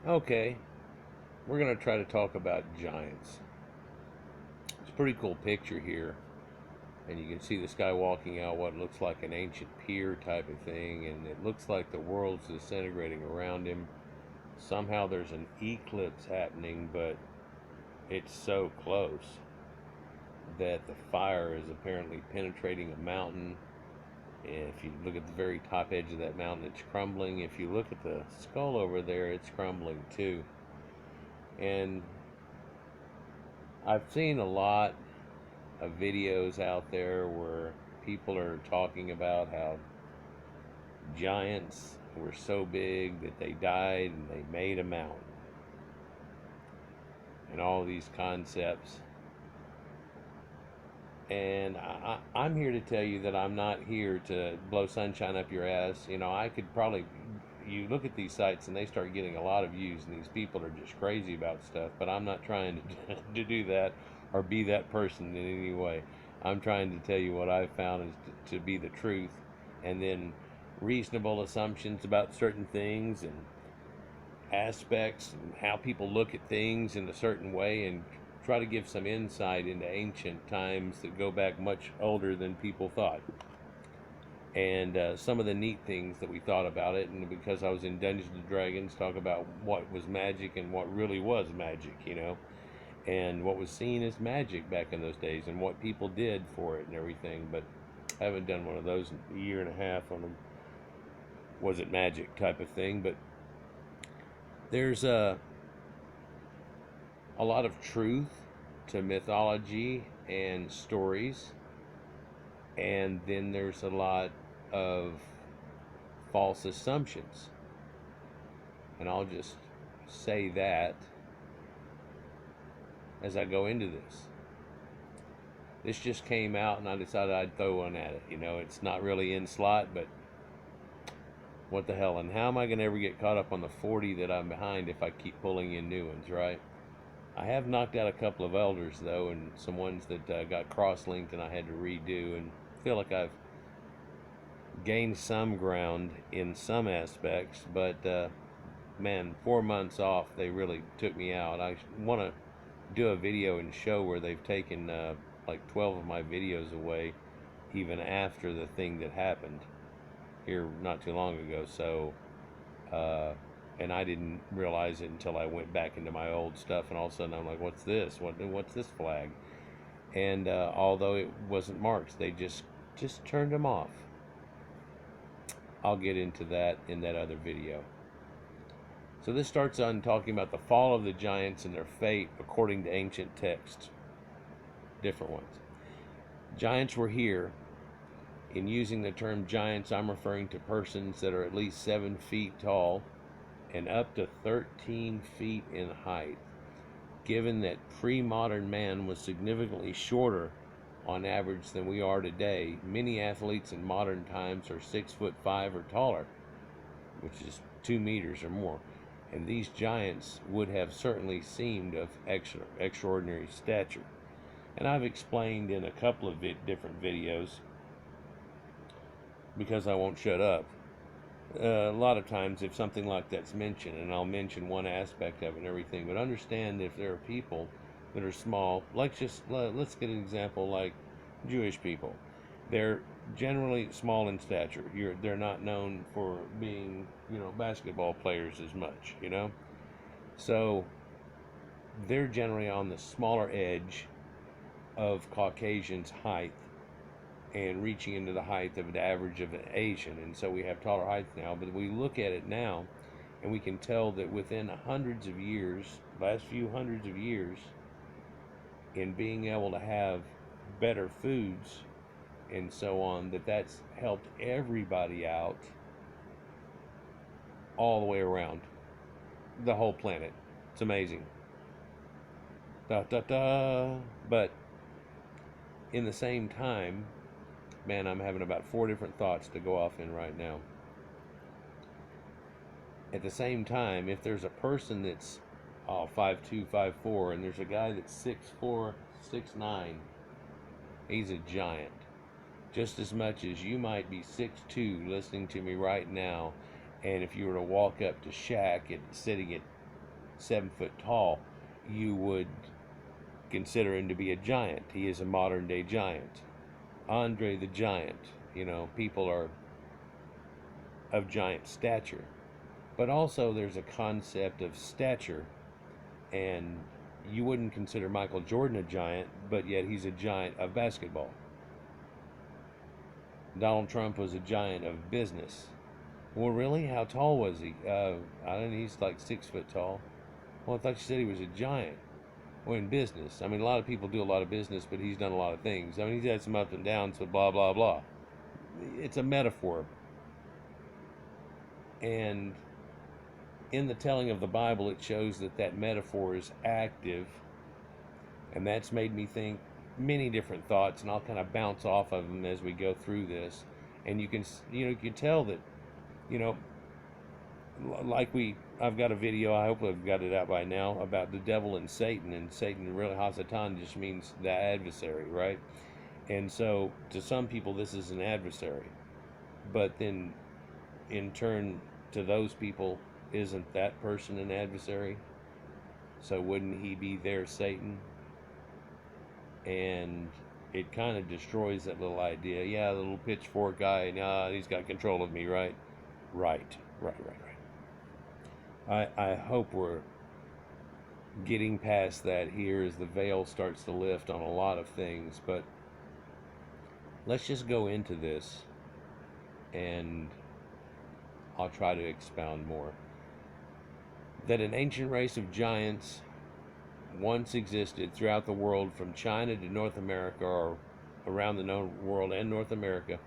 Okay, we're going to try to talk about giants. It's a pretty cool picture here, and you can see this guy walking out what looks like an ancient pier type of thing, and it looks like the world's disintegrating around him. Somehow there's an eclipse happening, but it's so close that the fire is apparently penetrating a mountain. If you look at the very top edge of that mountain, it's crumbling. If you look at the skull over there, it's crumbling too. And I've seen a lot of videos out there where people are talking about how giants were so big that they died and they made a mountain, and all these concepts. And I'm here to tell you that I'm not here to blow sunshine up your ass. I could probably, you look at these sites and they start getting a lot of views, and these people are just crazy about stuff, but I'm not trying to do that or be that person in any way. I'm trying to tell you what I've found is to be the truth, and then reasonable assumptions about certain things and aspects and how people look at things in a certain way, and try to give some insight into ancient times that go back much older than people thought. And some of the neat things that we thought about it, and because I was in Dungeons and Dragons, talk about what was magic and what really was magic, and what was seen as magic back in those days, and what people did for it and everything. But I haven't done one of those in a year and a half on them. Was it magic type of thing? But there's a lot of truth to mythology and stories, and then there's a lot of false assumptions. And I'll just say that as I go into this. This just came out, and I decided I'd throw one at it. It's not really in slot, but what the hell? And how am I going to ever get caught up on the 40 that I'm behind if I keep pulling in new ones, right? I have knocked out a couple of elders, though, and some ones that got cross-linked and I had to redo, and feel like I've gained some ground in some aspects, but man, 4 months off, they really took me out. I want to do a video and show where they've taken like 12 of my videos away, even after the thing that happened here not too long ago. So, and I didn't realize it until I went back into my old stuff, and all of a sudden I'm like, what's this? What's this flag? And although it wasn't marked, they just turned them off. I'll get into that in that other video. So this starts on talking about the fall of the giants and their fate according to ancient texts. Different ones. Giants were here. In using the term giants, I'm referring to persons that are at least 7 feet tall and up to 13 feet in height. Given that pre-modern man was significantly shorter on average than we are today, many athletes in modern times are 6'5" or taller, which is 2 meters or more. And these giants would have certainly seemed of extraordinary stature. And I've explained in a couple of different videos, because I won't shut up, a lot of times if something like that's mentioned, and I'll mention one aspect of it and everything, but understand if there are people that are small, like let's get an example like Jewish people. They're generally small in stature. They're not known for being, basketball players as much, So they're generally on the smaller edge of Caucasians' height and reaching into the height of an average of an Asian. And so we have taller heights now, but we look at it now and we can tell that within hundreds of years, last few hundreds of years, in being able to have better foods and so on, that's helped everybody out all the way around the whole planet. It's amazing. Da da da. But in the same time, man, I'm having about 4 different thoughts to go off in right now. At the same time, if there's a person that's 5'2", 5'4", and there's a guy that's 6'4", 6'9", he's a giant. Just as much as you might be 6'2", listening to me right now, and if you were to walk up to Shaq sitting at 7 foot tall, you would consider him to be a giant. He is a modern day giant. Andre the Giant. People are of giant stature. But also there's a concept of stature, and you wouldn't consider Michael Jordan a giant, but yet he's a giant of basketball. Donald Trump was a giant of business. Well, really? How tall was he? I don't know, he's like 6 foot tall. Well, I thought you said he was a giant. Well, in business. I mean, a lot of people do a lot of business, but he's done a lot of things. I mean, he's had some ups and downs, so blah, blah, blah. It's a metaphor. And in the telling of the Bible, it shows that that metaphor is active. And that's made me think many different thoughts, and I'll kind of bounce off of them as we go through this. And you can tell that, I've got a video, I hope I've got it out by now, about the devil and Satan really, Hasatan, just means the adversary, right? And so to some people this is an adversary, but then in turn to those people, isn't that person an adversary? So wouldn't he be their Satan? And it kind of destroys that little idea. Yeah, the little pitchfork guy, he's got control of me, right? Right. I hope we're getting past that here as the veil starts to lift on a lot of things, but let's just go into this and I'll try to expound more. That an ancient race of giants once existed throughout the world, from China to North America, or around the known world and North America,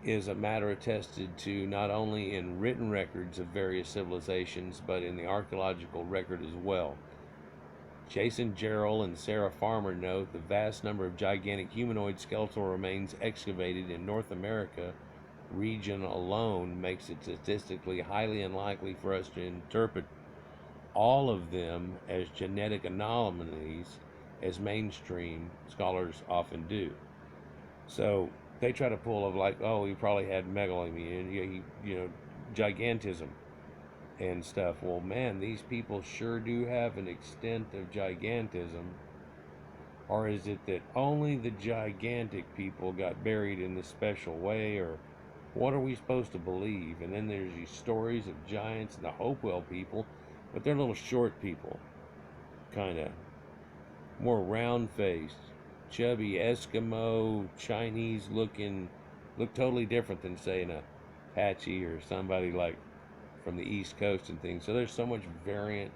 is a matter attested to not only in written records of various civilizations, but in the archaeological record as well. Jason Jarrell and Sarah Farmer note the vast number of gigantic humanoid skeletal remains excavated in North America region alone makes it statistically highly unlikely for us to interpret all of them as genetic anomalies, as mainstream scholars often do. So they try to pull of like, oh, he probably had megalomania and gigantism and stuff. Well, man, these people sure do have an extent of gigantism. Or is it that only the gigantic people got buried in this special way, or what are we supposed to believe? And then there's these stories of giants and the Hopewell people, but they're little short people, kind of more round-faced, chubby Eskimo, Chinese looking, look totally different than, say, an Apache or somebody like from the East Coast and things. So there's so much variant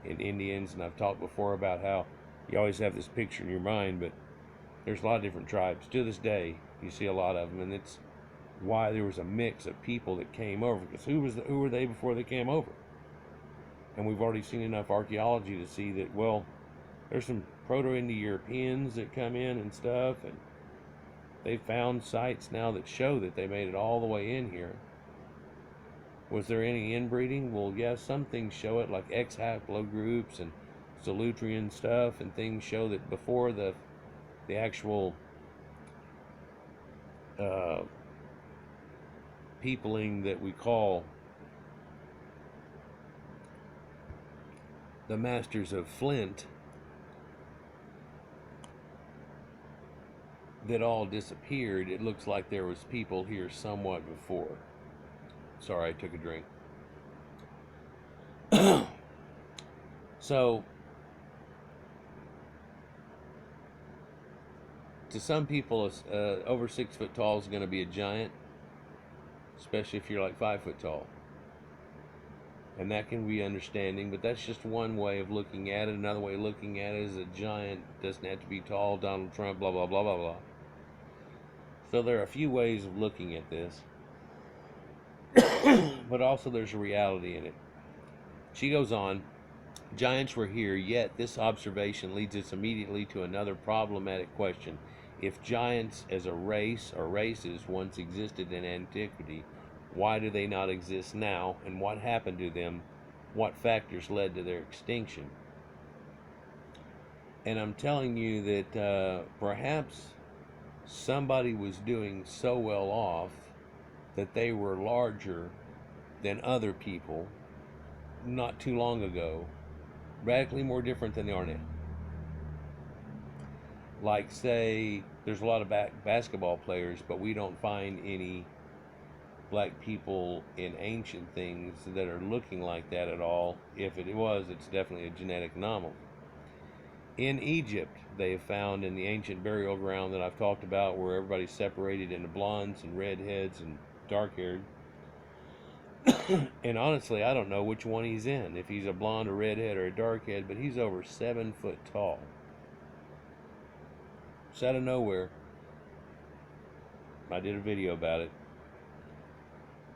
in Indians, and I've talked before about how you always have this picture in your mind, but there's a lot of different tribes. To this day, you see a lot of them, and it's why there was a mix of people that came over, because who were they before they came over? And we've already seen enough archaeology to see that, well, there's some Proto-Indo-Europeans that come in and stuff, and they found sites now that show that they made it all the way in here. Was there any inbreeding? Well, yes, some things show it, like X haplogroups and Solutrean stuff, and things show that before the actual peopling that we call the Masters of Flint, that all disappeared. It looks like there was people here somewhat before. Sorry, I took a drink. So, to some people, over 6 foot tall is going to be a giant, especially if you're like 5 foot tall. And that can be understanding, but that's just one way of looking at it. Another way of looking at it is a giant doesn't have to be tall, Donald Trump, blah, blah, blah, blah, blah. So there are a few ways of looking at this. But also there's a reality in it. She goes on, giants were here, yet this observation leads us immediately to another problematic question. If giants as a race or races once existed in antiquity, why do they not exist now, and what happened to them? What factors led to their extinction? And I'm telling you that perhaps somebody was doing so well off that they were larger than other people, not too long ago, radically more different than they are now. Like, say, there's a lot of basketball players, but we don't find any black people in ancient things that are looking like that at all. If it was, it's definitely a genetic anomaly. In Egypt, they have found in the ancient burial ground that I've talked about, where everybody's separated into blondes and redheads and dark-haired. And honestly, I don't know which one he's in, if he's a blonde, a redhead, or a darkhead, but he's over 7 foot tall. It's out of nowhere. I did a video about it.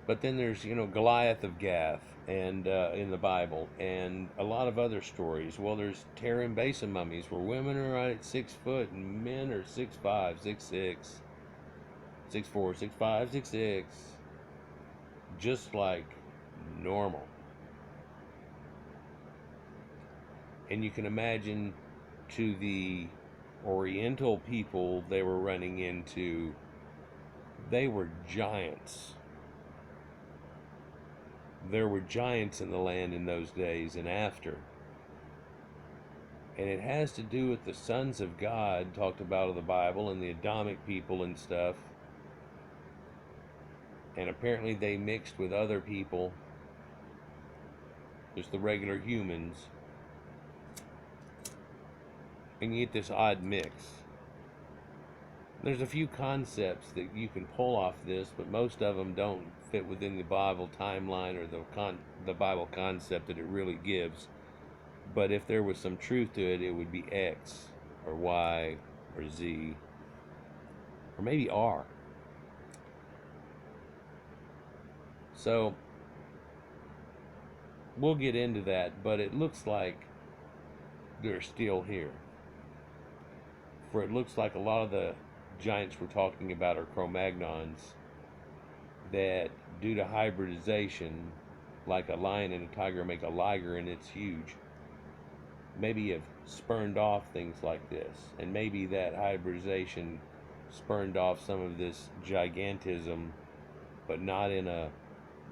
But then there's, Goliath of Gath, and in the Bible, and a lot of other stories. Well, there's Tarim Basin mummies, where women are right at 6 foot, and men are 6'5", 6'6", 6'4", 6'5", 6'6", just like normal. And you can imagine, to the Oriental people they were running into, they were giants. There were giants in the land in those days and after. And it has to do with the sons of God talked about in the Bible, and the Adamic people and stuff. And apparently they mixed with other people, just the regular humans, and you get this odd mix. There's a few concepts that you can pull off this, but most of them don't fit within the Bible timeline or the Bible concept that it really gives. But if there was some truth to it, it would be X or Y or Z or maybe R. So we'll get into that, but it looks like they're still here. For it looks like a lot of the giants we're talking about are Cro-Magnons that, due to hybridization, like a lion and a tiger make a liger and it's huge, maybe have spurned off things like this. And maybe that hybridization spurned off some of this gigantism, but not in a,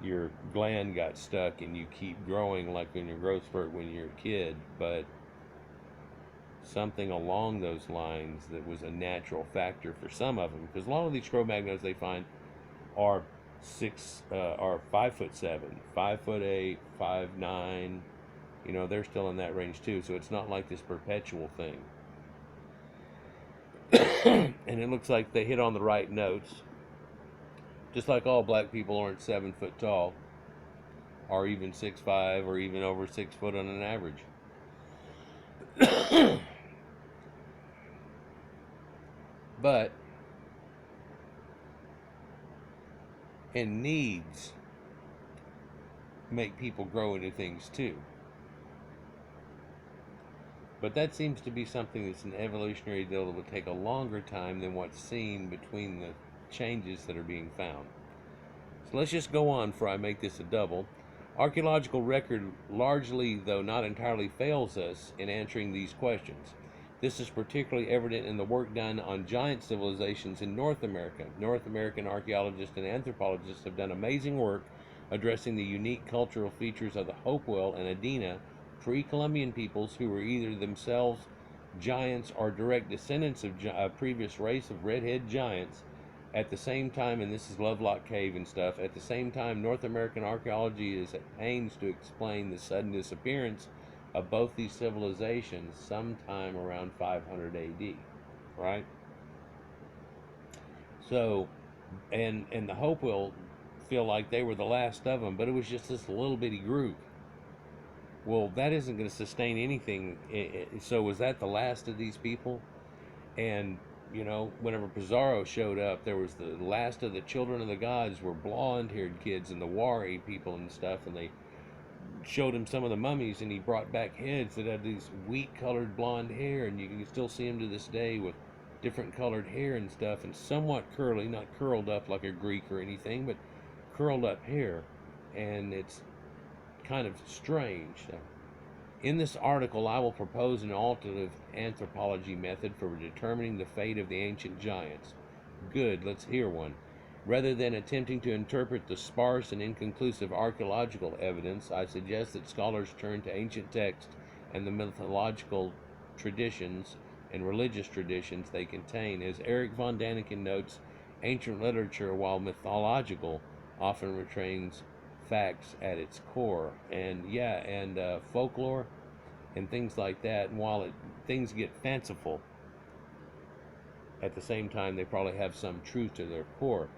your gland got stuck and you keep growing like in your growth spurt when you're a kid, but something along those lines that was a natural factor for some of them. Because a lot of these Cro-Magnos they find are 5'7", 5'8", 5'9". They're still in that range too. So it's not like this perpetual thing. And it looks like they hit on the right notes. Just like all black people aren't 7 foot tall, or even 6'5", or even over 6 foot on an average. But, and needs make people grow into things too. But that seems to be something that's an evolutionary deal that would take a longer time than what's seen between the changes that are being found. So let's just go on before I make this a double. Archaeological record largely, though not entirely, fails us in answering these questions. This is particularly evident in the work done on giant civilizations in North America. North American archaeologists and anthropologists have done amazing work addressing the unique cultural features of the Hopewell and Adena pre-Columbian peoples, who were either themselves giants or direct descendants of a previous race of redhead giants. At the same time, and this is Lovelock Cave and stuff, at the same time, North American archaeology is at pains to explain the sudden disappearance of both these civilizations sometime around 500 AD, right? So, and the Hopewell feel like they were the last of them, but it was just this little bitty group. Well, that isn't going to sustain anything. So was that the last of these people? And whenever Pizarro showed up, there was the last of the children of the gods were blonde-haired kids and the Wari people and stuff, and they showed him some of the mummies, and he brought back heads that had these wheat-colored blonde hair, and you can still see them to this day with different colored hair and stuff, and somewhat curly, not curled up like a Greek or anything, but curled up hair, and it's kind of strange. In this article, I will propose an alternative anthropology method for determining the fate of the ancient giants. Good, let's hear one. Rather than attempting to interpret the sparse and inconclusive archaeological evidence, I suggest that scholars turn to ancient texts and the mythological traditions and religious traditions they contain. As Eric von Daniken notes, ancient literature, while mythological, often retains facts at its core. And folklore and things like that. And while things get fanciful, at the same time, they probably have some truth to their core.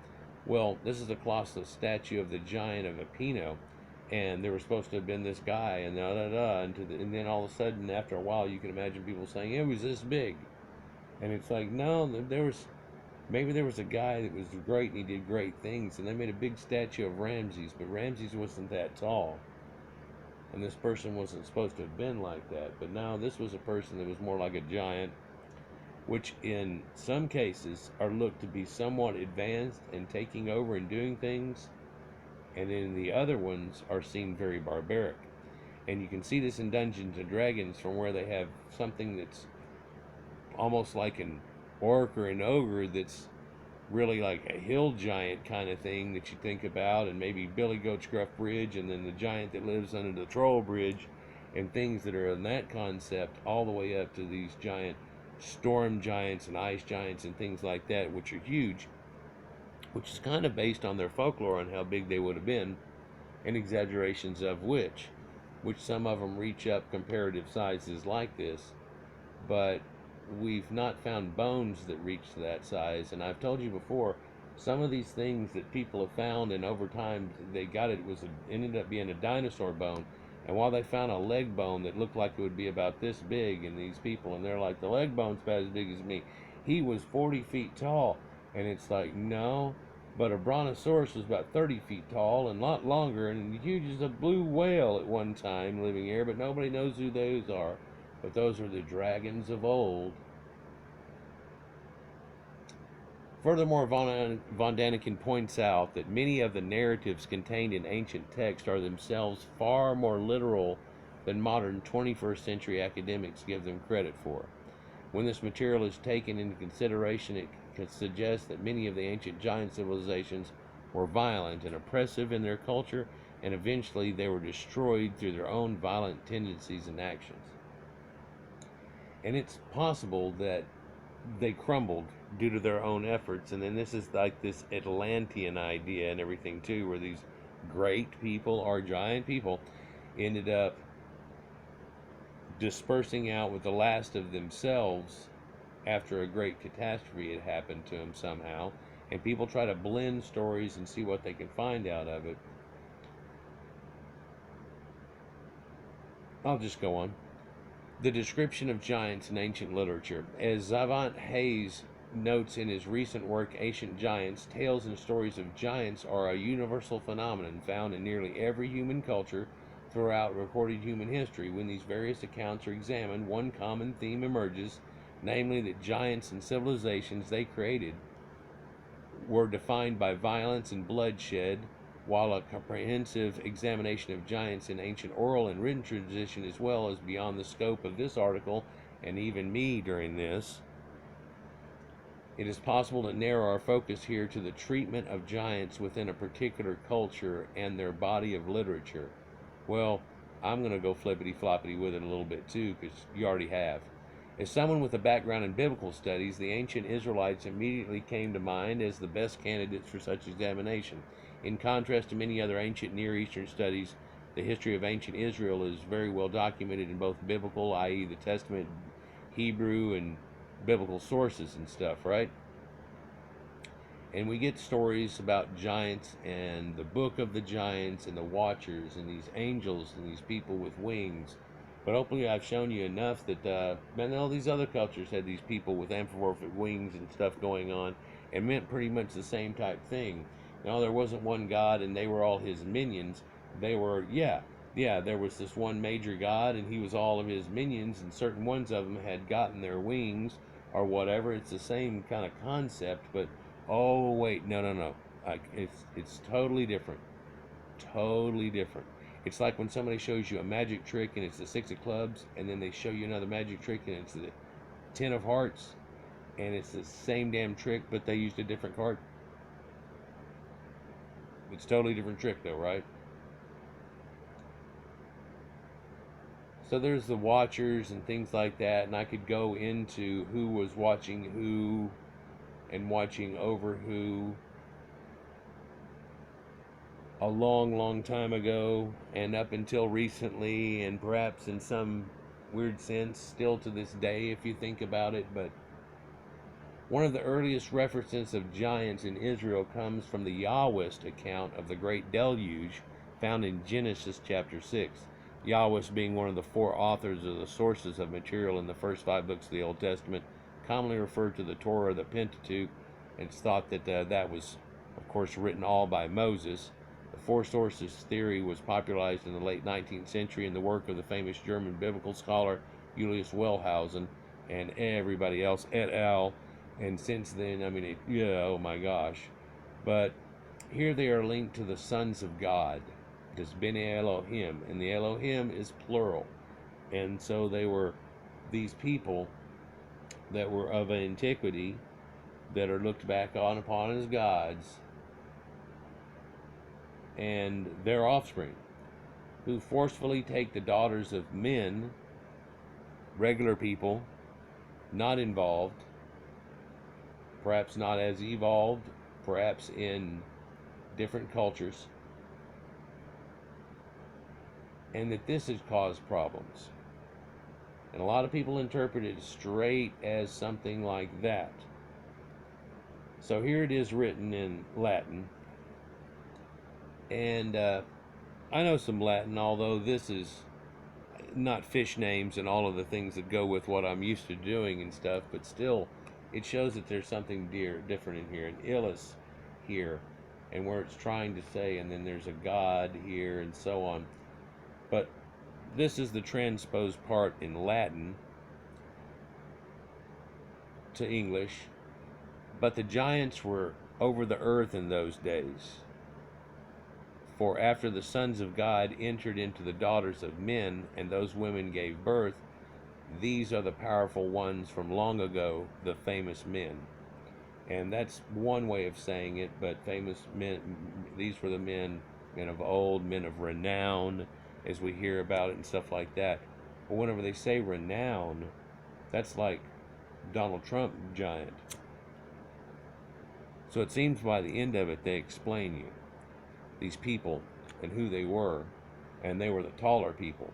Well, this is a colossal statue of the giant of Apino, and there was supposed to have been this guy, and and then all of a sudden, after a while, you can imagine people saying it was this big, and it's like, no, maybe there was a guy that was great and he did great things, and they made a big statue of Ramses, but Ramses wasn't that tall, and this person wasn't supposed to have been like that. But now this was a person that was more like a giant, which in some cases are looked to be somewhat advanced and taking over and doing things, and in the other ones are seen very barbaric. And you can see this in Dungeons and Dragons, from where they have something that's almost like an orc or an ogre that's really like a hill giant kind of thing that you think about, and maybe Billy Goat's Gruff Bridge, and then the giant that lives under the Troll Bridge, and things that are in that concept, all the way up to these giant storm giants and ice giants and things like that, which are huge, which is kind of based on their folklore on how big they would have been, and exaggerations of which some of them reach up comparative sizes like this, but we've not found bones that reach that size. And I've told you before, some of these things that people have found, and over time they got ended up being a dinosaur bone. And while they found a leg bone that looked like it would be about this big in these people, and they're like, the leg bone's about as big as me. He was 40 feet tall. And it's like, no, but a brontosaurus was about 30 feet tall and a lot longer and huge as a blue whale at one time living here, but nobody knows who those are. But those are the dragons of old. Furthermore, von Daniken points out that many of the narratives contained in ancient texts are themselves far more literal than modern 21st century academics give them credit for. When this material is taken into consideration, it can suggest that many of the ancient giant civilizations were violent and oppressive in their culture, and eventually they were destroyed through their own violent tendencies and actions. And it's possible that they crumbled due to their own efforts. And then this is like this Atlantean idea and everything too, where these great people or giant people ended up dispersing out with the last of themselves after a great catastrophe had happened to them somehow. And people try to blend stories and see what they can find out of it. I'll just go on. The description of giants in ancient literature. As Zavant Hayes notes in his recent work, Ancient Giants, tales and stories of giants are a universal phenomenon found in nearly every human culture throughout recorded human history. When these various accounts are examined, one common theme emerges, namely that giants and civilizations they created were defined by violence and bloodshed, while a comprehensive examination of giants in ancient oral and written tradition, as well as beyond the scope of this article and even me during this, it is possible to narrow our focus here to the treatment of giants within a particular culture and their body of literature. Well, I'm going to go flippity floppity with it a little bit too, because you already have. As someone with a background in biblical studies, the ancient Israelites immediately came to mind as the best candidates for such examination. In contrast to many other ancient Near Eastern studies, the history of ancient Israel is very well documented in both biblical, i.e. the Testament, Hebrew, and biblical sources and stuff, right? And we get stories about giants and the book of the giants and the watchers and these angels and these people with wings. But hopefully I've shown you enough that all these other cultures had these people with anthropomorphic wings and stuff going on, and meant pretty much the same type thing. Now, there wasn't one god and they were all his minions. They were, there was this one major god and he was all of his minions, and certain ones of them had gotten their wings or whatever. It's the same kind of concept, but oh wait, no. It's totally different. Totally different. It's like when somebody shows you a magic trick and it's the 6 of clubs, and then they show you another magic trick and it's the 10 of hearts, and it's the same damn trick, but they used a different card. It's a totally different trick, though, right? So there's the watchers and things like that, and I could go into who was watching who and watching over who a long, long time ago and up until recently, and perhaps in some weird sense still to this day if you think about it. But one of the earliest references of giants in Israel comes from the Yahwist account of the great deluge found in Genesis chapter 6. Yahwist being one of the four authors of the sources of material in the first 5 books of the Old Testament, commonly referred to the Torah, the Pentateuch, and it's thought that that was, of course, written all by Moses. The four sources theory was popularized in the late 19th century in the work of the famous German biblical scholar Julius Wellhausen and everybody else et al. And since then, I mean, oh my gosh. But here they are linked to the sons of God, this B'nai Elohim, and the Elohim is plural. And so they were these people that were of antiquity that are looked back on upon as gods, and their offspring, who forcefully take the daughters of men, regular people, not involved, perhaps not as evolved, perhaps in different cultures, and that this has caused problems. And a lot of people interpret it straight as something like that. So here it is written in Latin, and I know some Latin, although this is not fish names and all of the things that go with what I'm used to doing and stuff, but still, it shows that there's something different in here. An illus here, and where it's trying to say, and then there's a God here, and so on. But this is the transposed part in Latin to English. But the giants were over the earth in those days. For after the sons of God entered into the daughters of men, and those women gave birth, these are the powerful ones from long ago, the famous men. And that's one way of saying it, but famous men, these were the men of old, men of renown, as we hear about it and stuff like that. But whenever they say renown, that's like Donald Trump giant. So it seems by the end of it, they explain you these people and who they were, and they were the taller people.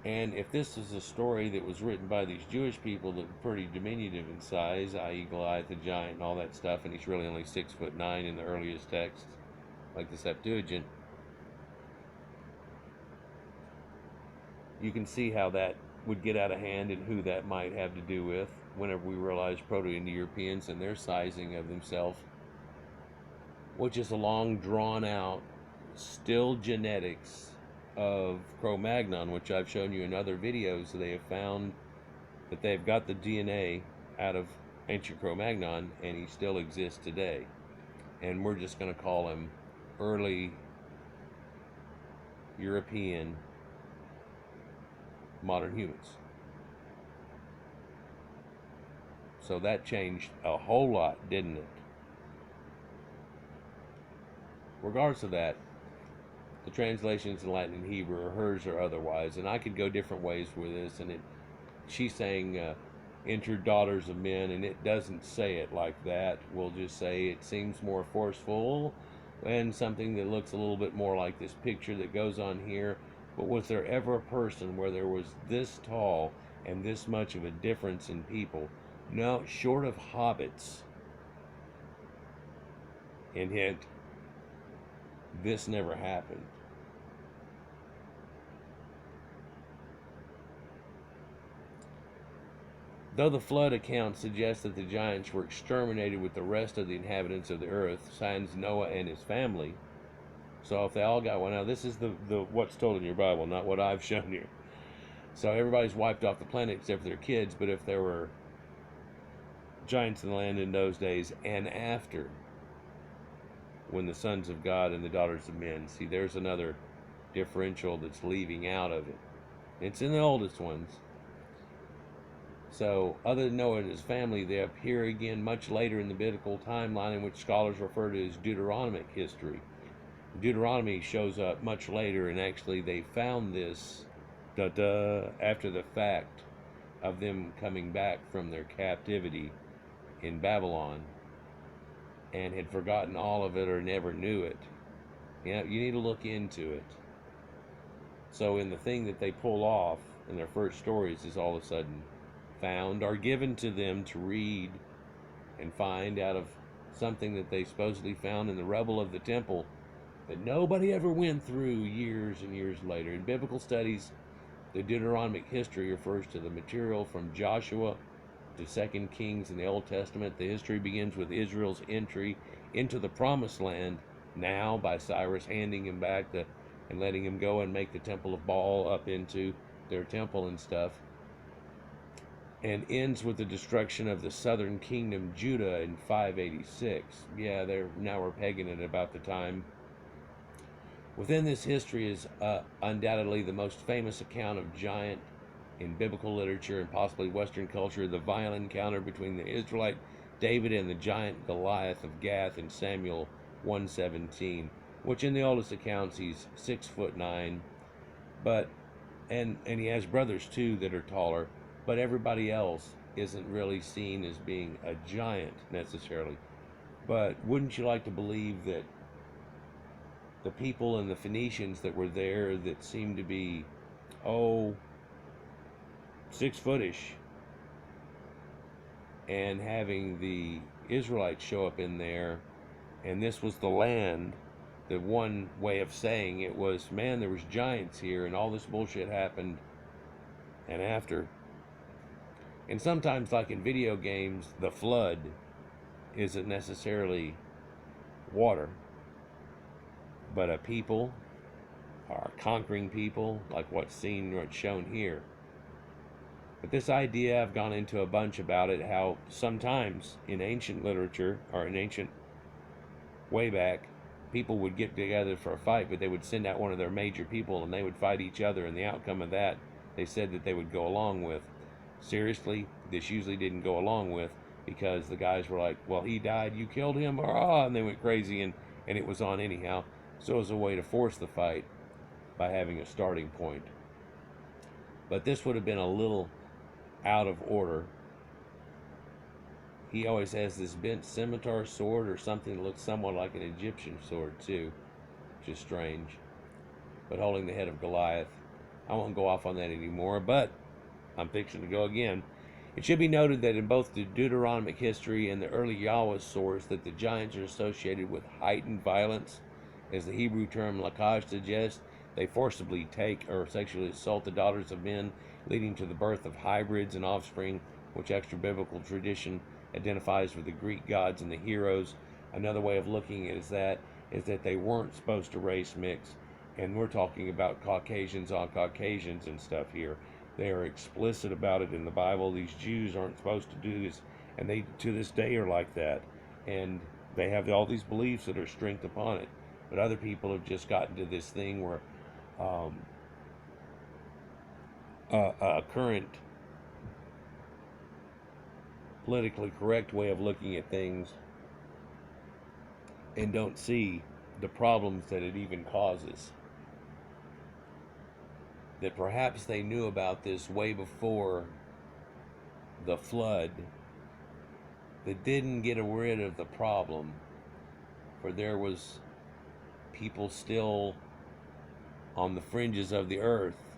And if this is a story that was written by these Jewish people that were pretty diminutive in size, i.e. Goliath the giant and all that stuff, and he's really only 6'9" in the earliest texts, like the Septuagint, you can see how that would get out of hand and who that might have to do with whenever we realize Proto-Indo-Europeans and their sizing of themselves, which is a long drawn out still genetics of Cro-Magnon, which I've shown you in other videos. They have found that they've got the DNA out of ancient Cro-Magnon, and he still exists today. And we're just going to call him early European modern humans. So that changed a whole lot, didn't it? Regardless of that, the translations in Latin and Hebrew, or hers or otherwise, and I could go different ways with this, and she's saying enter daughters of men, and it doesn't say it like that. We'll just say it seems more forceful and something that looks a little bit more like this picture that goes on here. But was there ever a person where there was this tall and this much of a difference in people? No, short of hobbits. And hint, this never happened. Though the flood account suggests that the giants were exterminated with the rest of the inhabitants of the earth, sans Noah and his family. So if they all got one, now this is the what's told in your Bible, not what I've shown you. So everybody's wiped off the planet except for their kids, but if there were giants in the land in those days and after, when the sons of God and the daughters of men, see, there's another differential that's leaving out of it. It's in the oldest ones. So, other than Noah and his family, they appear again much later in the biblical timeline, in which scholars refer to as Deuteronomic history. Deuteronomy shows up much later, and actually, they found this after the fact of them coming back from their captivity in Babylon and had forgotten all of it or never knew it. You know, you need to look into it. So, in the thing that they pull off in their first stories is all of a sudden found or given to them to read and find out of something that they supposedly found in the rubble of the temple that nobody ever went through years and years later. In biblical studies, the Deuteronomic history refers to the material from Joshua to 2 Kings in the Old Testament. The history begins with Israel's entry into the Promised Land, now by Cyrus handing him back and letting him go and make the Temple of Baal up into their temple and stuff, and ends with the destruction of the southern kingdom Judah in 586. Yeah, we're pegging it about the time. Within this history is undoubtedly the most famous account of giant in biblical literature and possibly Western culture, the violent encounter between the Israelite David and the giant Goliath of Gath in Samuel 1:17, which in the oldest accounts he's 6'9", but and he has brothers too that are taller, but everybody else isn't really seen as being a giant necessarily. But wouldn't you like to believe that the people and the Phoenicians that were there that seemed to be 6-footish, and having the Israelites show up in there, and this was the land, the one way of saying it was, man, there was giants here and all this bullshit happened. And after, and sometimes like in video games, the flood isn't necessarily water, but a people or conquering people, like what's shown here. But this idea, I've gone into a bunch about it, how sometimes in ancient literature, or in ancient way back, people would get together for a fight, but they would send out one of their major people and they would fight each other, and the outcome of that, they said that they would go along with. Seriously, this usually didn't go along with, because the guys were like, well, he died, you killed him, and they went crazy, and it was on anyhow. So it was a way to force the fight by having a starting point. But this would have been a little out of order. He always has this bent scimitar sword or something that looks somewhat like an Egyptian sword too, which is strange, but holding the head of Goliath. I won't go off on that anymore, but I'm fixing to go again. It should be noted that in both the Deuteronomic history and the early Yahweh source, that the giants are associated with heightened violence. As the Hebrew term lakaj suggests, they forcibly take or sexually assault the daughters of men, leading to the birth of hybrids and offspring, which extra biblical tradition identifies with the Greek gods and the heroes. Another way of looking at it is that they weren't supposed to race mix, and we're talking about Caucasians on Caucasians and stuff here. They are explicit about it in the Bible. These Jews aren't supposed to do this, and they to this day are like that, and they have all these beliefs that are strength upon it. But other people have just gotten to this thing where a current politically correct way of looking at things and don't see the problems that it even causes. That perhaps they knew about this way before the flood, that didn't get rid of the problem, for there was people still on the fringes of the earth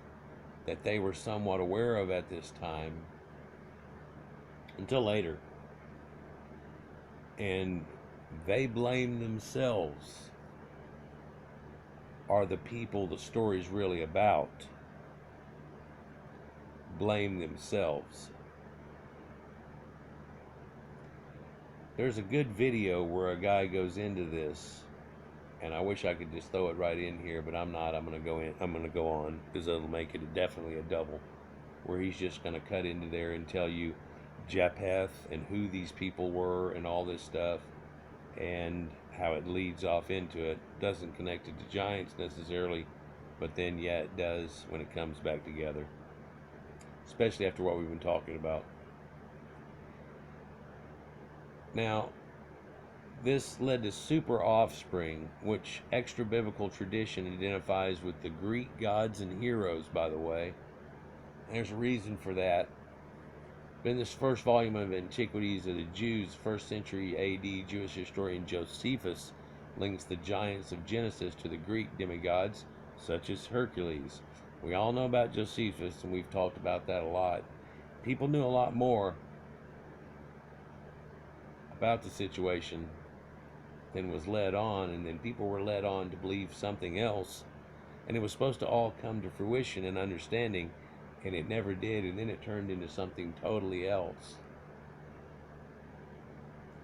that they were somewhat aware of at this time, until later. And they blame themselves, are the people the story's really about. Blame themselves. There's a good video where a guy goes into this, and I wish I could just throw it right in here, but I'm not. I'm gonna go on, because it'll make it definitely a double, where he's just gonna cut into there and tell you Japheth and who these people were and all this stuff, and how it leads off into it. Doesn't connect it to giants necessarily, but then yeah, it does when it comes back together, especially after what we've been talking about. Now, this led to super offspring, which extra biblical tradition identifies with the Greek gods and heroes, by the way. There's a reason for that. In this first volume of Antiquities of the Jews, 1st century AD, Jewish historian Josephus links the giants of Genesis to the Greek demigods, such as Hercules. We all know about Josephus, and we've talked about that a lot. People knew a lot more about the situation than was led on, and then people were led on to believe something else, and it was supposed to all come to fruition and understanding, and it never did, and then it turned into something totally else.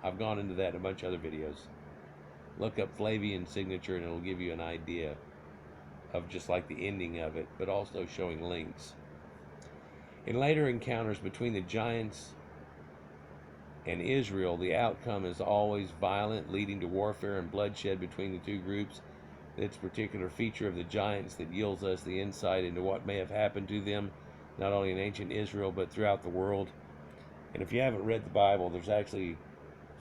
I've gone into that in a bunch of other videos. Look up Flavian signature and it'll give you an idea of just like the ending of it, but also showing links. In later encounters between the giants and Israel, the outcome is always violent, leading to warfare and bloodshed between the two groups. It's a particular feature of the giants that yields us the insight into what may have happened to them, not only in ancient Israel, but throughout the world. And if you haven't read the Bible, there's actually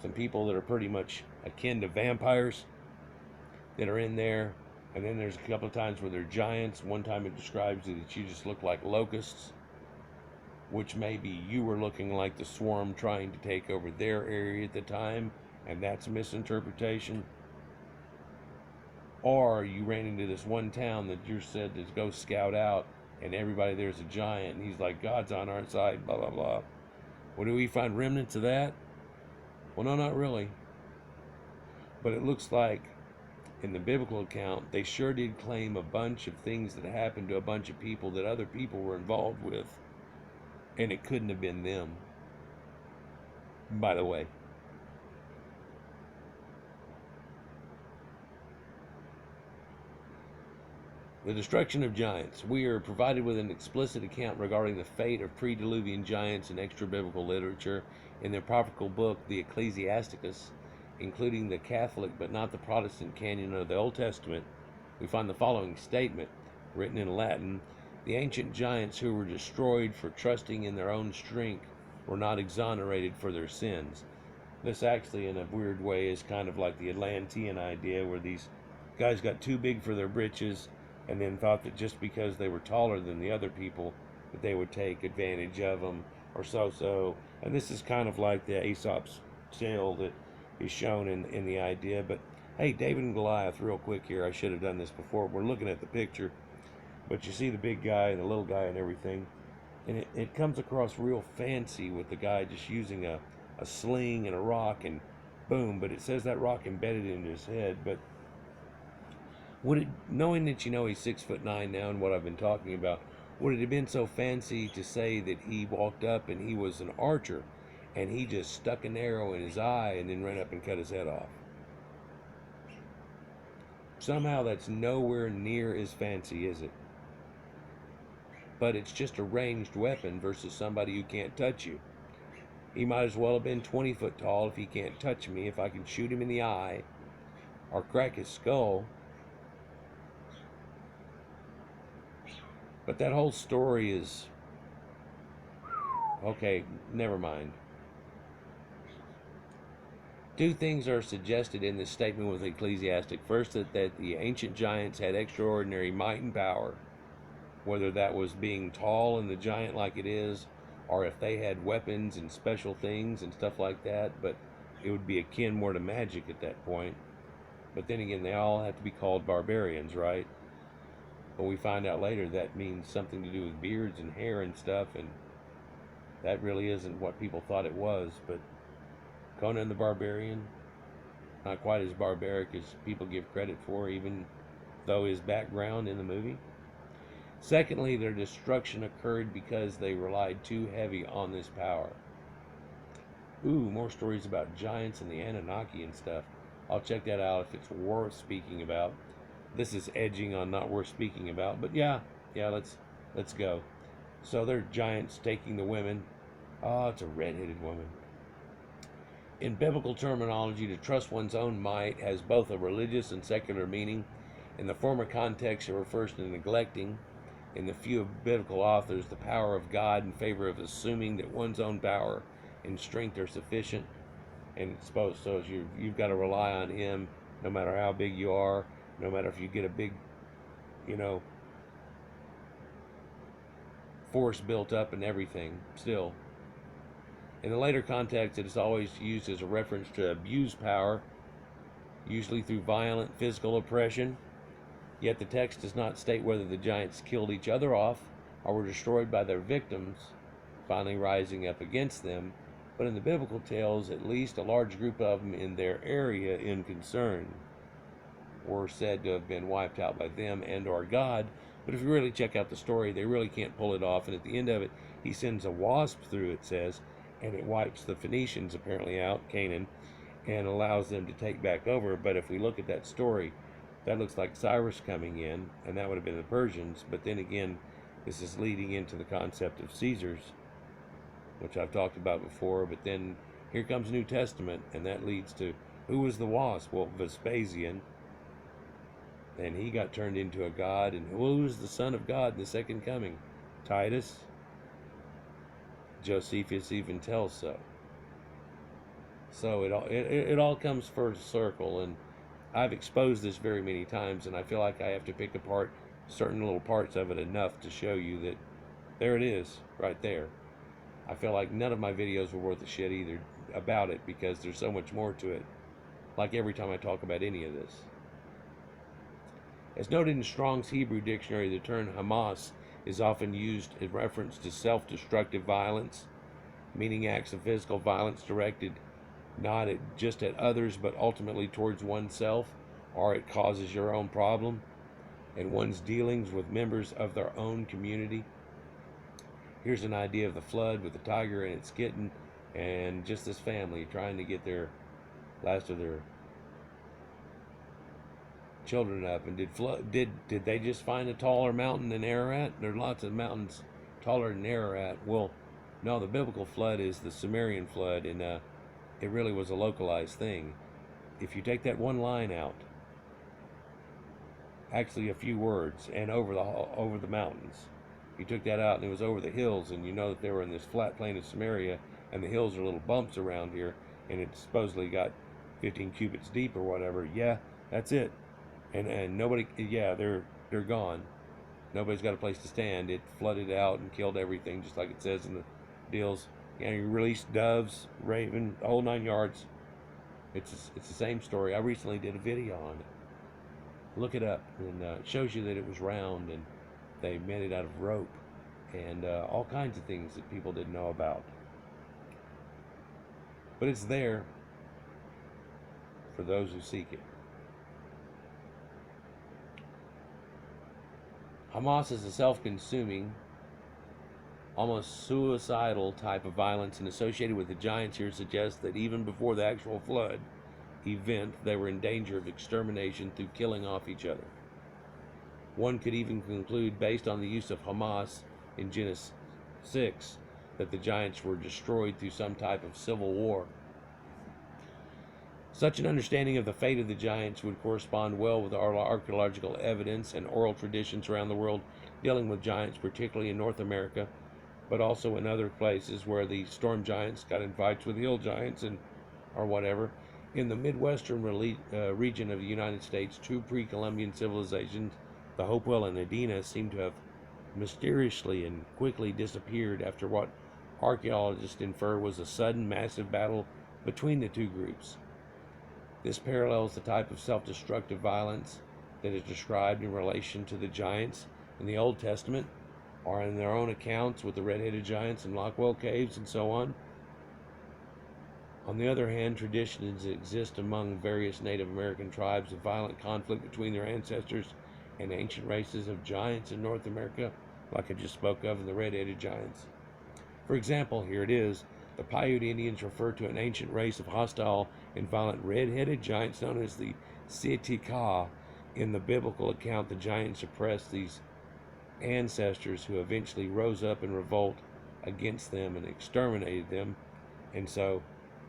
some people that are pretty much akin to vampires that are in there. And then there's a couple of times where they're giants. One time it describes it that you just look like locusts, which maybe you were looking like the swarm trying to take over their area at the time, and that's a misinterpretation. Or you ran into this one town that you're said to go scout out, and everybody there's a giant, and he's like, God's on our side, blah, blah, blah. Well, do we find remnants of that? Well, no, not really. But it looks like in the biblical account, they sure did claim a bunch of things that happened to a bunch of people that other people were involved with. And it couldn't have been them, by the way. The destruction of giants. We are provided with an explicit account regarding the fate of pre-Diluvian giants in extra-biblical literature in the apocryphal book, the Ecclesiasticus, including the Catholic but not the Protestant canon of the Old Testament. We find the following statement, written in Latin: the ancient giants who were destroyed for trusting in their own strength were not exonerated for their sins. This actually, in a weird way, is kind of like the Atlantean idea, where these guys got too big for their britches and then thought that just because they were taller than the other people that they would take advantage of them, or so. And this is kind of like the Aesop's tale that is shown in the idea. But hey, David and Goliath, real quick here, I should have done this before. We're looking at the picture, but you see the big guy and the little guy and everything, and it comes across real fancy with the guy just using a sling and a rock and boom, but it says that rock embedded into his head. But would it, knowing that you know he's 6'9" now and what I've been talking about, would it have been so fancy to say that he walked up and he was an archer and he just stuck an arrow in his eye and then ran up and cut his head off? Somehow that's nowhere near as fancy, is it? But it's just a ranged weapon versus somebody who can't touch you. He might as well have been 20 foot tall if he can't touch me. If I can shoot him in the eye or crack his skull. But that whole story is... okay, never mind. Two things are suggested in this statement with Ecclesiastic. First, that the ancient giants had extraordinary might and power, whether that was being tall and the giant like it is, or if they had weapons and special things and stuff like that, but it would be akin more to magic at that point. But then again, they all have to be called barbarians, right? But we find out later that means something to do with beards and hair and stuff, and that really isn't what people thought it was. But Conan the Barbarian, not quite as barbaric as people give credit for, even though his background in the movie. Secondly, their destruction occurred because they relied too heavy on this power. Ooh, more stories about giants and the Anunnaki and stuff. I'll check that out if it's worth speaking about. This is edging on not worth speaking about, but yeah, let's go. So they're giants taking the women. Oh, it's a red-headed woman. In biblical terminology, to trust one's own might has both a religious and secular meaning. In the former context, it refers to neglecting, in the few of biblical authors, the power of God in favor of assuming that one's own power and strength are sufficient. and it's supposed so you've got to rely on him no matter how big you are, no matter if you get a big, you know, force built up and everything. Still, in the later context, it is always used as a reference to abuse power, usually through violent physical oppression. Yet the text does not state whether the giants killed each other off or were destroyed by their victims, finally rising up against them. But in the biblical tales, at least a large group of them in their area in concern were said to have been wiped out by them and or God. But if you really check out the story, they really can't pull it off. And at the end of it, he sends a wasp through, it says, and it wipes the Phoenicians apparently out, Canaan, and allows them to take back over. But if we look at that story, that looks like Cyrus coming in, and that would have been the Persians. But then again, this is leading into the concept of Caesars, which I've talked about before. But then here comes New Testament, and that leads to, who was the wasp? Well, Vespasian. And he got turned into a god. And who was the son of God in the second coming? Titus. Josephus even tells so. So it all comes full circle, and I've exposed this very many times, and I feel like I have to pick apart certain little parts of it enough to show you that there it is, right there. I feel like none of my videos were worth a shit either about it, because there's so much more to it, like every time I talk about any of this. As noted in Strong's Hebrew Dictionary, the term Hamas is often used in reference to self-destructive violence, meaning acts of physical violence directed not just at others, but ultimately towards oneself, or it causes your own problem and one's dealings with members of their own community. Here's an idea of the flood with the tiger and its kitten, and just this family trying to get their last of their children up. And did they just find a taller mountain than Ararat? There are lots of mountains taller than Ararat. Well, no, the biblical flood is the Sumerian flood, and it really was a localized thing. If you take that one line out, actually a few words, and over the mountains, you took that out and it was over the hills, and you know that they were in this flat plain of Samaria, and the hills are little bumps around here, and it supposedly got 15 cubits deep or whatever. Yeah, that's it. And nobody, yeah, they're gone. Nobody's got a place to stand. It flooded out and killed everything, just like it says in the deals. And you released doves, raven, the whole 9 yards. It's the same story. I recently did a video on it. Look it up, and it shows you that it was round, and they made it out of rope, and all kinds of things that people didn't know about. But it's there for those who seek it. Hamas is a self-consuming, almost suicidal type of violence, and associated with the giants here suggests that even before the actual flood event, they were in danger of extermination through killing off each other. One could even conclude, based on the use of Hamas in Genesis 6, that the giants were destroyed through some type of civil war. Such an understanding of the fate of the giants would correspond well with our archaeological evidence and oral traditions around the world dealing with giants, particularly in North America, but also in other places where the storm giants got in fights with hill giants or whatever. In the Midwestern region of the United States, two pre-Columbian civilizations, the Hopewell and Adena, seem to have mysteriously and quickly disappeared after what archaeologists infer was a sudden massive battle between the two groups. This parallels the type of self-destructive violence that is described in relation to the giants in the Old Testament, or in their own accounts with the red-headed giants in Lockwell caves and so on. On the other hand, traditions exist among various Native American tribes of violent conflict between their ancestors and ancient races of giants in North America, like I just spoke of in the red-headed giants. For example, here it is. The Paiute Indians refer to an ancient race of hostile and violent red-headed giants known as the Sitka. In the biblical account, the giants suppressed these ancestors who eventually rose up in revolt against them and exterminated them. And so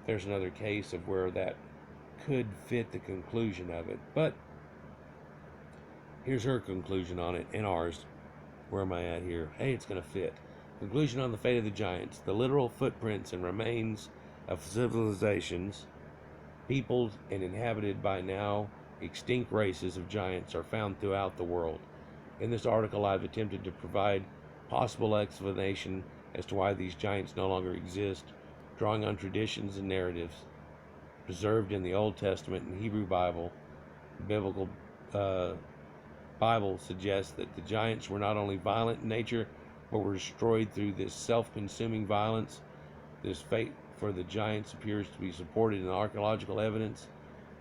there's another case of where that could fit the conclusion of it. But here's her conclusion on it, and ours. Where am I at here? Hey, it's going to fit. Conclusion on the fate of the giants. The literal footprints and remains of civilizations Peoples and inhabited by now extinct races of giants are found throughout the world. In this article, I've attempted to provide possible explanation as to why these giants no longer exist, drawing on traditions and narratives preserved in the Old Testament and Hebrew Bible. The biblical Bible suggests that the giants were not only violent in nature, but were destroyed through this self-consuming violence. This fate for the giants appears to be supported in archaeological evidence.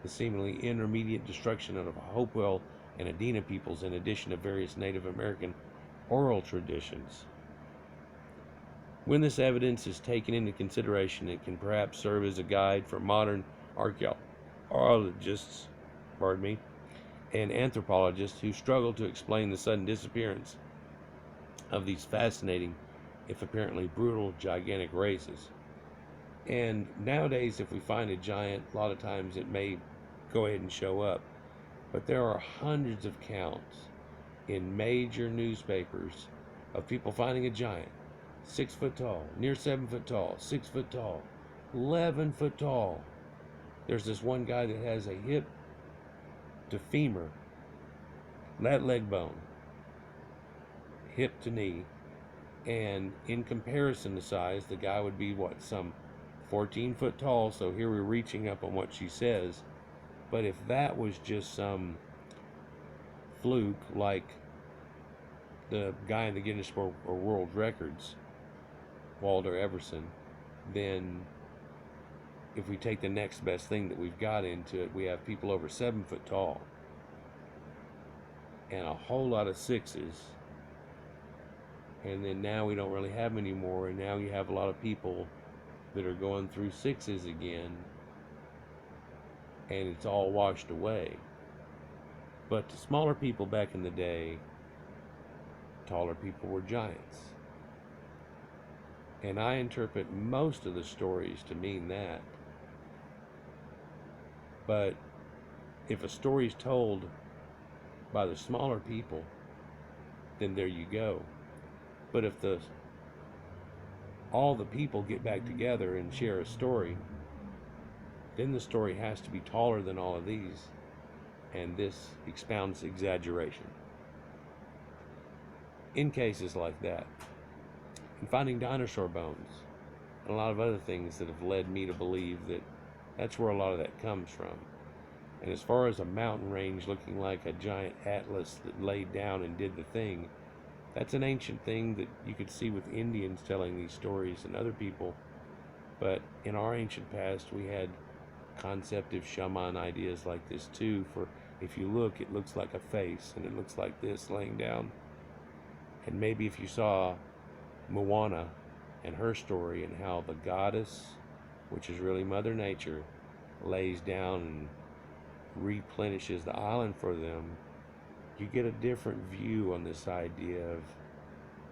The seemingly intermediate destruction of Hopewell and Adena peoples, in addition to various Native American oral traditions. When this evidence is taken into consideration, it can perhaps serve as a guide for modern archaeologists, and anthropologists who struggle to explain the sudden disappearance of these fascinating, if apparently brutal, gigantic races. And nowadays, if we find a giant, a lot of times it may go ahead and show up. But there are hundreds of counts in major newspapers of people finding a giant, 6 foot tall, near 7 foot tall, 6 foot tall, 11 foot tall. There's this one guy that has a hip to femur, that leg bone, hip to knee, and in comparison to size, the guy would be some 14 foot tall. So here we're reaching up on what she says. But if that was just some fluke, like the guy in the Guinness World Records, Walter Everson, then if we take the next best thing that we've got into it, we have people over 7 foot tall and a whole lot of 6s. And then now we don't really have any more, and now you have a lot of people that are going through 6s again, and it's all washed away. But to smaller people back in the day, taller people were giants. And I interpret most of the stories to mean that. But if a story's told by the smaller people, then there you go. But if all the people get back together and share a story, then the story has to be taller than all of these, and this expounds exaggeration. In cases like that, and finding dinosaur bones, and a lot of other things that have led me to believe that that's where a lot of that comes from. And as far as a mountain range looking like a giant atlas that laid down and did the thing, that's an ancient thing that you could see with Indians telling these stories and other people. But in our ancient past, we had concept of shaman ideas like this too. For if you look, it looks like a face, and it looks like this laying down. And maybe if you saw Moana and her story, and how the goddess, which is really Mother Nature, lays down and replenishes the island for them, you get a different view on this idea of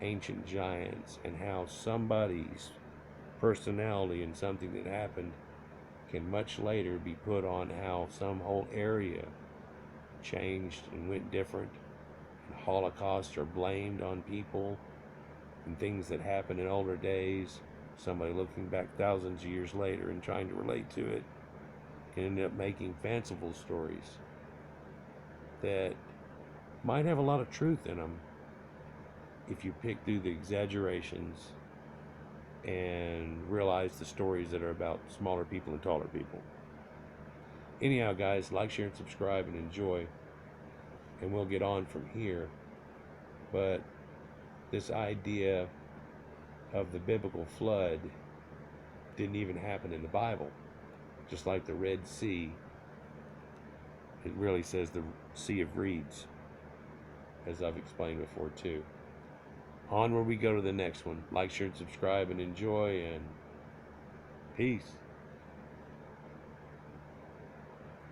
ancient giants, and how somebody's personality and something that happened can much later be put on how some whole area changed and went different, and Holocausts are blamed on people, and things that happened in older days, somebody looking back thousands of years later and trying to relate to it, can end up making fanciful stories that might have a lot of truth in them if you pick through the exaggerations and realize the stories that are about smaller people and taller people. Anyhow, guys, like, share, and subscribe, and enjoy, and we'll get on from here. But this idea of the biblical flood didn't even happen in the Bible. Just like the Red Sea, it really says the Sea of Reeds, as I've explained before too. Onward we go to the next one. Like, share, and subscribe, and enjoy, and peace.